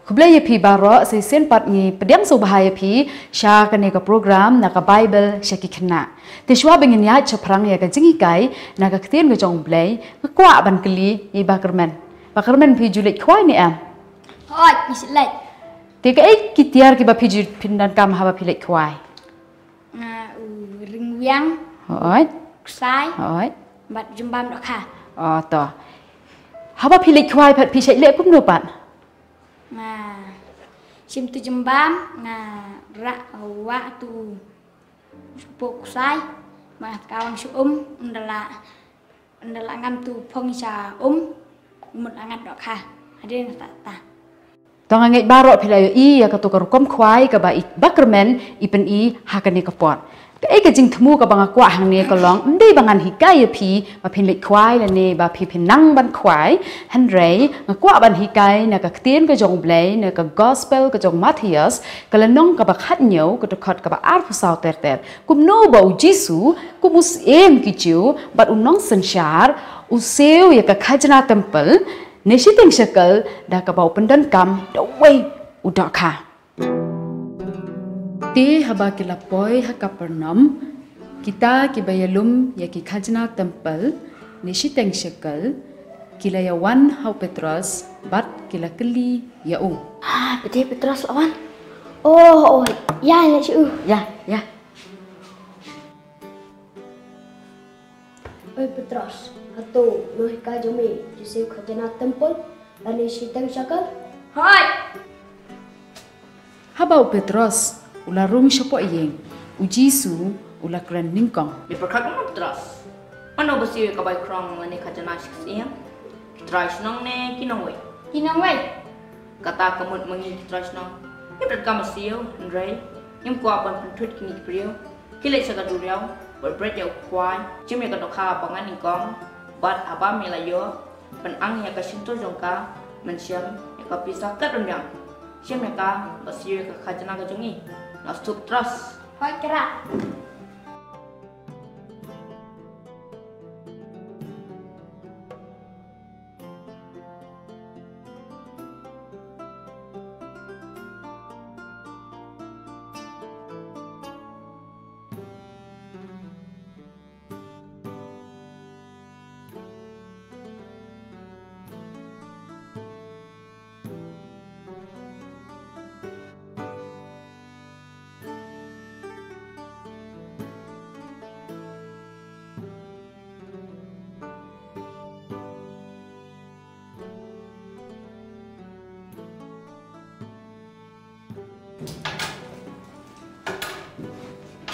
Kublai pi baro se sen pat ngi pedang so bahaya pi sha ka ne ka program na ka Bible shaki khna. Te shwa bengin ya chaprang ya ka jingi kai na ka ktien ga jong blai ka kwa ban kli i bakerman. Bakerman pi julit khwai ni am. Hoi, ni silai. Te ka ek kitiar ki ba pi jut pindan kam ha ba pi lek khwai. Ring wiang. Hoi. Sai. Hoi. Bat jembam dak kha. To. Ha ba pi lek khwai pat pi chai lek kum no pat. Sim tu jembam ra wa tu pok sai ma kawan su ndala ngam tu phong cha mut angat dok kha ade na ta Tong ngai baro pi la i ya ka to ka kom khwai ka ba i bakerman i pen i ha ka ne ka pot. Ka e ka jing thmu ka banga kwa hang ne ka long ndei bangan hi kai pi ma phin lek khwai la ne ba phi phin nang ban khwai han rei nga kwa ban hi kai na ka tien ka jong blai na ka gospel ka jong Matthias ka la nong ka ba khat nyau ka to khat ka ba ar phusau ter ter kum no ba u Jesu kum us em ki chiu bat un nong sanshar u seu ya ka khajna temple ne shi teng shakal da ka ba pendan kam da wei u da kha Te haba kila poi ha Kapernaum kita ki bayalum ya ki khajna temple nishi teng shakal kila ya wan hau Petrus bat kila keli ya u. Betul Petrus lawan. Oh, ya ya cu. Ya. Oi Petrus, atau noi ka jome Joseph khajana temple dan nishi teng shakal. Hoi. Habau Petrus ula rung shapo yeng u Jesu ula kran ningkong. Di perkat Petrus. Ano ba siya kabay krong ni khajana siya? Kitrais nang ne kinong wei. Kinong wei. Kata kamut mangi kitrais nang. Ibrat ka masiyo, Andre. Yung kwa pan pentut kini priyo. Kilay sa kaduryaw, berbret yaw kway. Jimmy ka dokha pangan ningkong. Bat aba milayo. Panang ya ka sinto jongka. Mensyam ya ka pisah ka dunyang. Siyam ya ka basiyo ka khajana ka jongi. Nastup terus. Hoi kerak.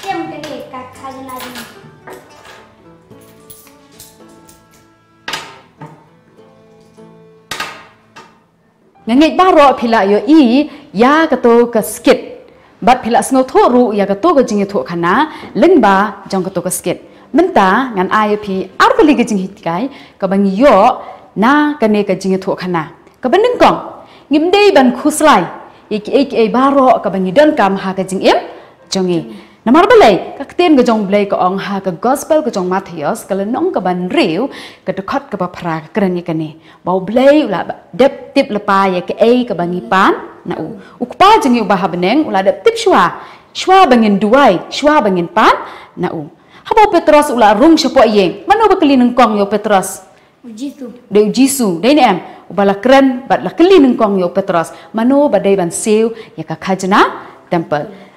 Siam kene ka khajana di. Ngangai baro phila yo i ya ka to ka skit bat phila sngo tho ru ya ka to ka jingi tho khana lengba jong ka to ka skit menta ngan ai phi ar ka li ka jingi kai ka bang yo na ka ne ka jingi tho khana ka ban ning kong ngim dei ban khuslai ek baro ka bang don kam ha ka jing em jongi Namar balai, ka kten ka jong blai ka ong ha ka gospel ka jong Matthias ka lenong ka ban riu ka dekot ka pra ka kren ka ni. Bau blai ula dep tip lepa ya ka ka bangi pan na u. Ukpa jengi ubah beneng ula dep tip shwa bangin duai, shwa bangin pan na u. Habau Petrus ula rung syapo yeng. Mano ba kali nengkong yo Petrus? Ujisu. De ujisu, de ni em. Ubala kren bat la kali nengkong yo Petrus. Mano ba dai ban siu ya ka khajna temple.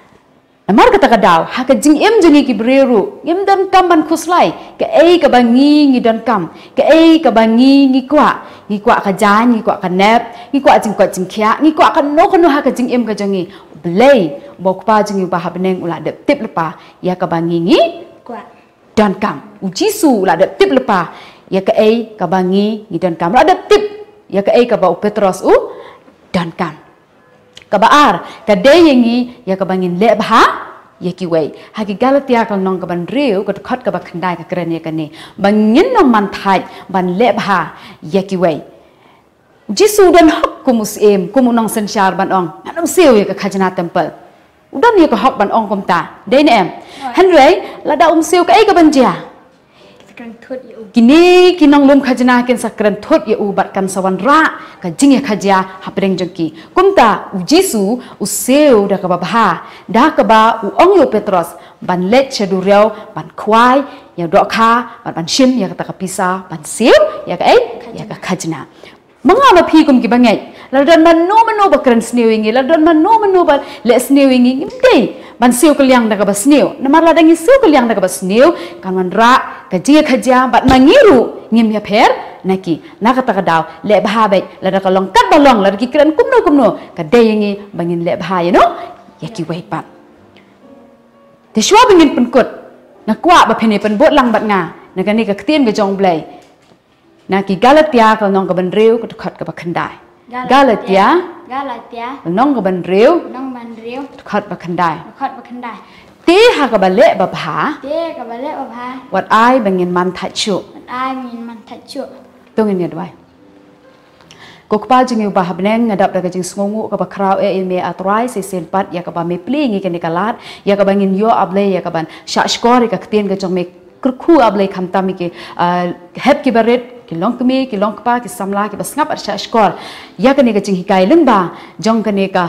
Namar kata kadau, haka jing em jengi ki breru, em dan kam ban khuslai, ke ka bangi ngi dan kam, ke ka bangi ngi kwa ka jan, ngi kwa ka nep, ngi kwa jing kya, ngi kwa ka no haka jing em ka jengi, blai, bok pa jengi bah beneng ula dep tip lepa, ya ka bangi ngi Kwa. dan kam, ujisu ula dep tip lepa, ya ka ka bangi ngi dan kam, ula dep tip, ya ka bau Petrus dan kam. Kabaar kadeyengi ya kabangin lebha ya kiwei hagi Galatia kang nong kaban riu ka khot ka bakhandai ka kren ya kani bangin no man thai ban lebha ya kiwei Jisu dan hok kumus em kumunong sensyar ban ong anong siu ya ka khajna temple udan ya ka hok ban ong komta dei ne em hanrei lada siu ka ban jia sakran thut ya u kini kinong lum khajna ken sakran thot ye u bat kan sawan ra ka jing ye khaja hapreng jengki kumta u jisu u seu da ka ba da ka ba u ong yo petros ban let chedu reu ban khwai ya do kha ban shim ya ka pisa ban seu ya ka ya ka khajna manga ma phi kum ki bangai la don man no bakran snewing la don man no ba le snewing ngimdei ban siu keliang daga bas new namar la dangi siu keliang daga bas new kan man ra ka jia khaja bat mangiru ngim ya pher naki nakata ka daw le bha bai la daga long kat balong la ki kran kumno ka deyingi bangin le bha you know yaki wai pat te shwa bangin penkut na kwa ba phene pen bot lang bat nga na ka ni ka ktien ga jong blai na ki Galatia ka nong ka ban reu ka khat ka ba khandai Galatia nong ka ban reu khat ba khandai te ha ka ba le ba bha wat ai bangin man tha chu tong ni dwai ko ka jing ba habneng ngadap daga jing sngongu ka ba krau e me atrai se sen pat ya ka ba me pling ke ni kalat ya ka bangin yo able ya ka ban sha skor ka ktien ga jong me kurku able khamta mi ke hep ki baret kilong kemi kilong kpa ki samla ki basngap arsha skor ya kane ka jing hikai lengba jong kane ka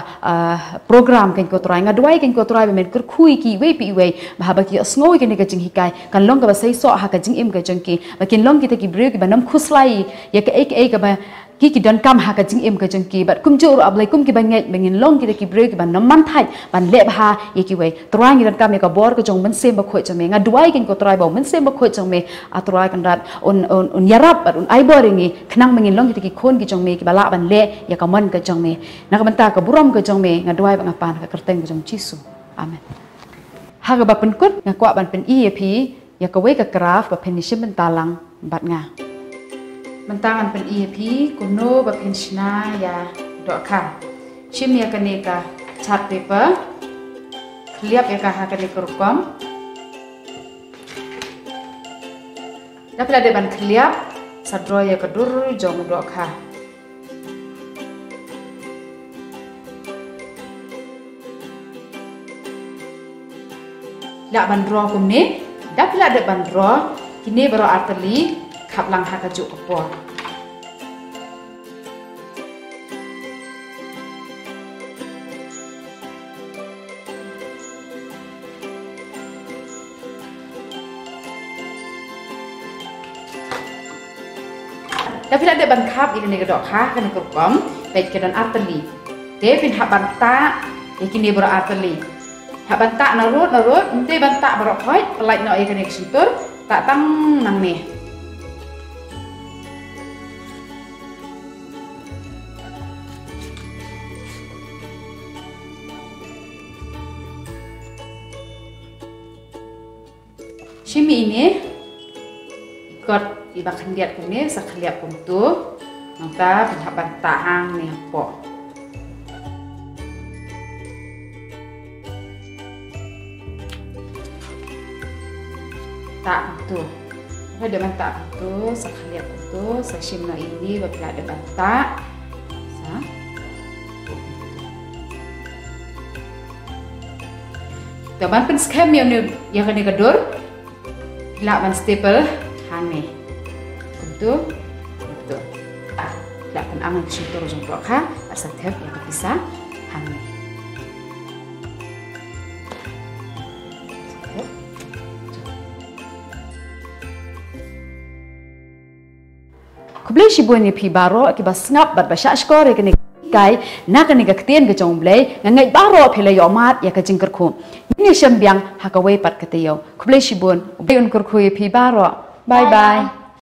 program kan ko trai ngadwai kan ko trai be men kurkhui ki we pi we bahaba ki snoi kane ka jing hikai kan long ka ba sei so ha ka jing im ka jong ki ba kin long ki te ki bre ki banam khuslai ya ka ek ka ba ki don kam ha ka jing im ka jong ki bat kum jur ablai kum ki bangai bengin long ki te ki bre ki ban nam man thai ban le bha ye ki we trai ngi don kam me ka bor ka jong man sem ba khoi chame ngadwai kan ko trai ba man sem ba khoi chame atrai kan rat on yarap un ai boringi khnang mengin long ki khon ki jong me ki bala ban le ya ka man ka jong me na ka banta ka buram ka jong me ngadwai bang apan ka kerteng ka jong Jisu amen ha ga ba pen kut nga kwa ban pen ep ya ka we ka graf ba pen ni shim talang bat nga mentangan pen ep kuno ba pen shna ya do kha shim ya ka ne ka chart paper liap ya ka ha ka ne kurkom dapat ada ban kliap sadro ya kedur jong do kha la ban ro kum ne dapat ada ban ro kini baro arteli khap lang ha ka ju ko dapat ada ban khap ini ne dok ha kan ko kom pet ke dan arteli de pin ha ban ta kini baro arteli ha ban ta na rot ente ban ta baro khoi like no e kan ek situr tak tang nang ne shimi ini ikut iba khendiat kune sa khliap kum tu nangta pinhaban tahang ni po tak tu ada bantak tu sa khliap kum tu sa shimno ini babila ada bantak sa taban pen scam yang kene kedur la ban staple hane betul la kan angan sitor jong ka asa tep ya ka bisa hane kublai shibon ni pi baro ki basngap bat basha skore kene kai na kene ka ktien ka jong blai ngai baro phele yo mat ya ka jingkar khu ni sham byang ha ka wei pat ka te yo kublai shibon ubayun kur khu pi baro bye bye